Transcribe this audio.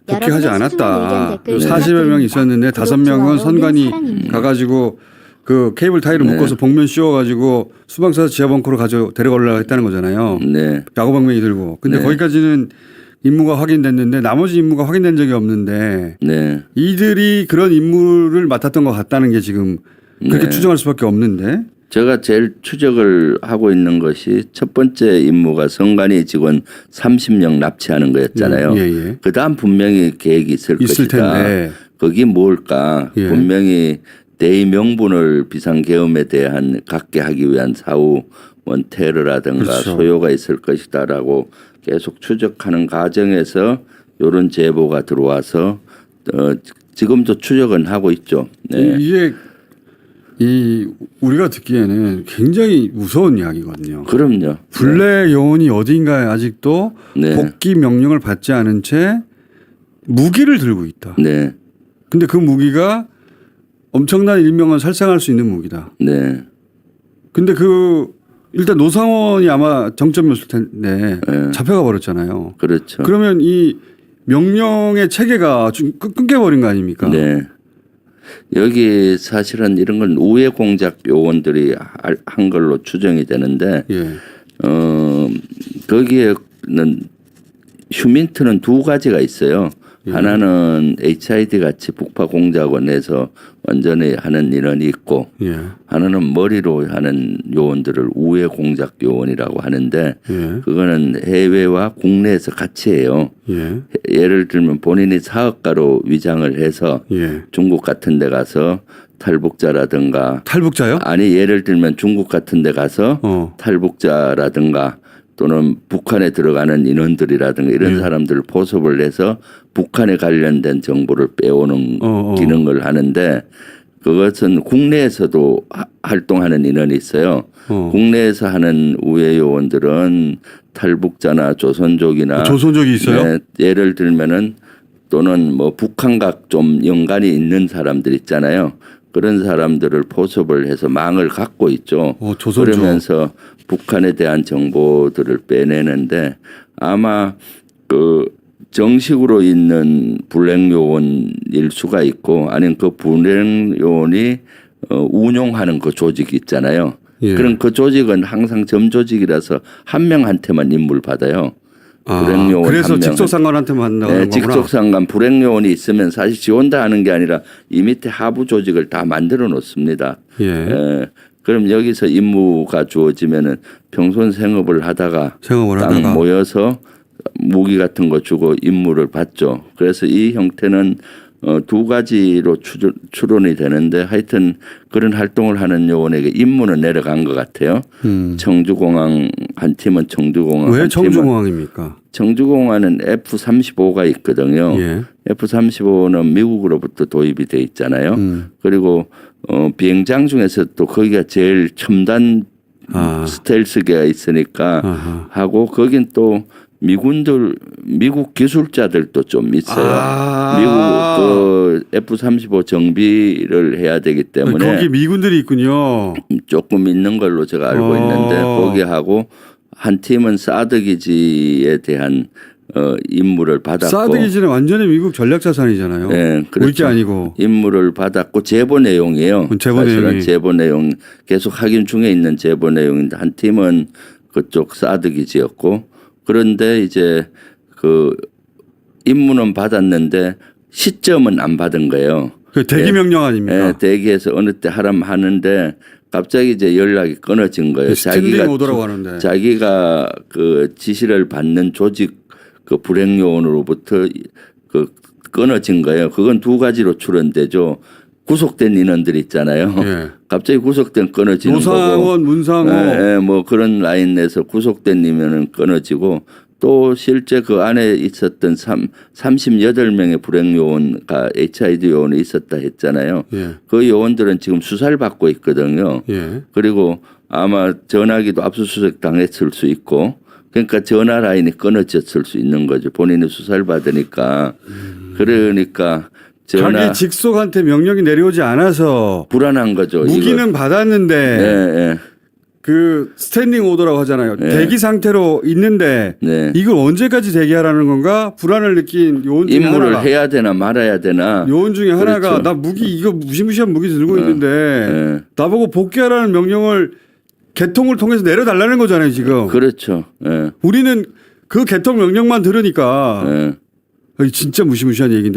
복귀하지 않았다. 네. 40여 명 있었는데 5명은 선관위 가가지고 그 케이블 타이를 네. 묶어서 복면 씌워가지고 수방사 지하 벙커로 데려가려고 했다는 거잖아요. 네. 야구방망이 들고. 근데 네. 거기까지는 임무가 확인됐는데 나머지 임무가 확인된 적이 없는데 네. 이들이 그런 임무를 맡았던 것 같다는 게 지금 그렇게 네. 추정할 수밖에 없는데. 제가 제일 추적을 하고 있는 것이 첫 번째 임무가 선관위 직원 30명 납치하는 거였잖아요. 예, 예. 그다음 분명히 계획이 있을 것이다. 텐데. 거기 뭘까? 예. 분명히 대의 명분을 비상계엄에 대한 갖게 하기 위한 사후 테러라든가 그렇죠. 소요가 있을 것이다라고 계속 추적하는 과정에서 이런 제보가 들어와서 지금도 추적은 하고 있죠. 네. 이게 우리가 듣기에는 굉장히 무서운 이야기거든요. 그럼요. 블랙 요원이 어딘가에 아직도 네. 복귀 명령을 받지 않은 채 무기를 들고 있다. 네. 근데 그 무기가 엄청난 일명을 살상할 수 있는 무기다. 네. 근데 일단 노상원이 아마 정점이었을 텐데 네. 잡혀가 버렸잖아요. 그렇죠. 그러면 이 명령의 체계가 좀 끊겨버린 거 아닙니까? 네. 여기 사실은 이런 건 우회 공작 요원들이 한 걸로 추정이 되는데, 예. 거기에는 휴민트는 두 가지가 있어요. 예. 하나는 HID 같이 북파 공작원에서 완전히 하는 인원이 있고, 예. 하나는 머리로 하는 요원들을 우회 공작 요원이라고 하는데, 예. 그거는 해외와 국내에서 같이 해요. 예. 예를 들면 본인이 사업가로 위장을 해서 예. 중국 같은 데 가서 탈북자라든가 탈북자요? 아니 예를 들면 중국 같은 데 가서 탈북자라든가 또는 북한에 들어가는 인원들이라든가 이런 사람들을 포섭을 해서 북한에 관련된 정보를 빼오는 기능을 하는데 그것은 국내에서도 활동하는 인원이 있어요. 국내에서 하는 우회 요원들은 탈북자나 조선족이나 조선족이 있어요? 네, 예를 들면은 또는 뭐 북한과 좀 연관이 있는 사람들 있잖아요. 그런 사람들을 포섭을 해서 망을 갖고 있죠. 조선족. 그러면서 북한에 대한 정보들을 빼내는데 아마 그 정식으로 있는 불행 요원일 수가 있고 아니면 그 불행 요원이 운용하는 그 조직이 있잖아요. 예. 그럼 그 조직은 항상 점조직이라서 한 명한테만 임무를 받아요. 불행요원 그래서 한 명. 직속상관한테만 나가는 네, 거구나. 직속상관 불행요원이 있으면 사실 지원다 하는 게 아니라 이 밑에 하부 조직을 다 만들어 놓습니다. 예. 그럼 여기서 임무가 주어지면은 평소 생업을 하다가 딱 모여서 무기 같은 거 주고 임무를 받죠. 그래서 이 형태는 두 가지로 추론이 되는데 하여튼 그런 활동을 하는 요원에게 임무는 내려간 것 같아요. 청주공항 한 팀은 청주공항 왜 한 청주공항입니까? 청주공항은 F-35가 있거든요. 예. F-35는 미국으로부터 도입이 돼 있잖아요. 그리고 비행장 중에서 또 거기가 제일 첨단 스텔스기가 있으니까 하고 거긴 또 미국 기술자들도 좀 있어요. 미국 그 F-35 정비를 해야 되기 때문에 거기 미군들이 있군요. 조금 있는 걸로 제가 알고 있는데 거기 하고 한 팀은 사드 기지에 대한 임무를 받았고 사드 기지는 완전히 미국 전략자산이잖아요. 네, 그렇죠. 우리 게 아니고 임무를 받았고 제보 내용이에요. 사실은 제보 내용 계속 확인 중에 있는 제보 내용인데 한 팀은 그쪽 사드 기지였고 그런데 이제 그 임무는 받았는데 시점은 안 받은 거예요. 그 대기 명령 아닙니까? 네, 대기에서 어느 때 하는데 갑자기 이제 연락이 끊어진 거예요. 스탠딩 오더라고 하는데 자기가 그 지시를 받는 조직 그 불행 요원으로부터 그 끊어진 거예요. 그건 두 가지로 추론되죠. 구속된 인원들 있잖아요. 예. 갑자기 구속된 끊어지는 노상원, 거고. 문상호. 뭐 그런 라인 내에서 구속된 인원은 끊어지고 또 실제 그 안에 있었던 38명의 불행 요원과 HID 요원이 있었다 했잖아요. 예. 그 요원들은 지금 수사를 받고 있거든요. 예. 그리고 아마 전화기도 압수수색 당했을 수 있고 그러니까 전화 라인이 끊어졌을 수 있는 거죠. 본인이 수사를 받으니까. 그러니까 자기 직속한테 명령이 내려오지 않아서 불안한 거죠. 무기는 받았는데 그 스탠딩 오더라고 하잖아요. 네. 대기 상태로 있는데 네. 이걸 언제까지 대기하라는 건가 불안을 느낀 요원 중에 임무를 하나가 해야 되나 말아야 되나. 요원 중에 하나가 그렇죠. 나 무기 이거 무시무시한 무기 들고 있는데 네. 나보고 복귀하라는 명령을 개통을 통해서 내려달라는 거잖아요 지금. 그렇죠. 예. 우리는 그 개통 명령만 들으니까 예. 진짜 무시무시한 얘기인데.